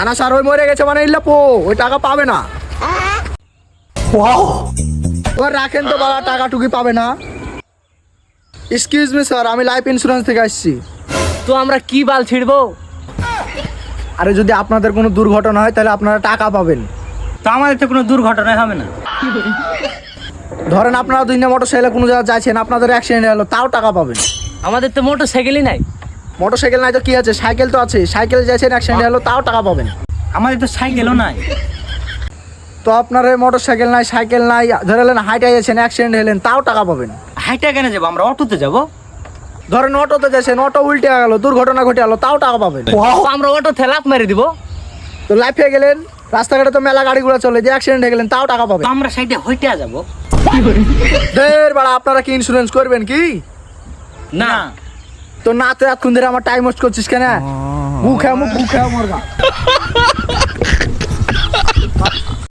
আনা স্যার ওই মরে গেছে মানে ইল্লাপো ওই টাকা পাবে না। ওর রাখেন তো বাবা, টাকা টুকি পাবে না। এক্সকিউজ মি স্যার, আমি লাইফ ইন্স্যুরেন্স থেকে আসছি। তো আমরা কি বাল ছিড়বো? আরে যদি আপনাদের কোনো দুর্ঘটনা হয় তাহলে আপনারা টাকা পাবেন। তো আমাদের তো কোনো দুর্ঘটনাই হবে না। ধরেন আপনারা দুই না মোটরসাইকেলে কোনো জায়গায় যাচ্ছেন, আপনাদের অ্যাক্সিডেন্ট হলো, তাও টাকা পাবেন। আমাদের তো মোটর সাইকেলই নাই। মোটরসাইকেল নাই তো কি আছে, সাইকেল তো আছে, সাইকেলে যাচ্ছেন অ্যাক্সিডেন্ট হলো, তাও টাকা পাবেন। আমাদের তো সাইকেলও নাই। তো আপনার মোটরসাইকেল নাই, সাইকেল নাই, ধরে নেন হাইটে যাচ্ছেন অ্যাক্সিডেন্ট হলেন, তাও টাকা পাবেন। হাইটা কেন যাবো? আমরা অটোতে যাবো। ধরেন অটোতে যাচ্ছেন, অটো উল্টে গেল, দুর্ঘটনা ঘটে গেল, তাও টাকা পাবেন। তো আমরা অটোতে লাফ মেরে দিব। তো লাইফে গেলেন, রাস্তাঘাটে তো মেলা গাড়িগুলো চলে, যে অ্যাক্সিডেন্ট হয়ে গেলেন, তাও টাকা পাবেন। তো আমরা সাইডে হইতে যাবো। দের বাড়া, আপনারা কি ইন্স্যুরেন্স করবেন কি? না তো না তো এতক্ষণ ধরে আমার টাইম ওয়েস্ট করছিস কেন? মুখ মুরগা।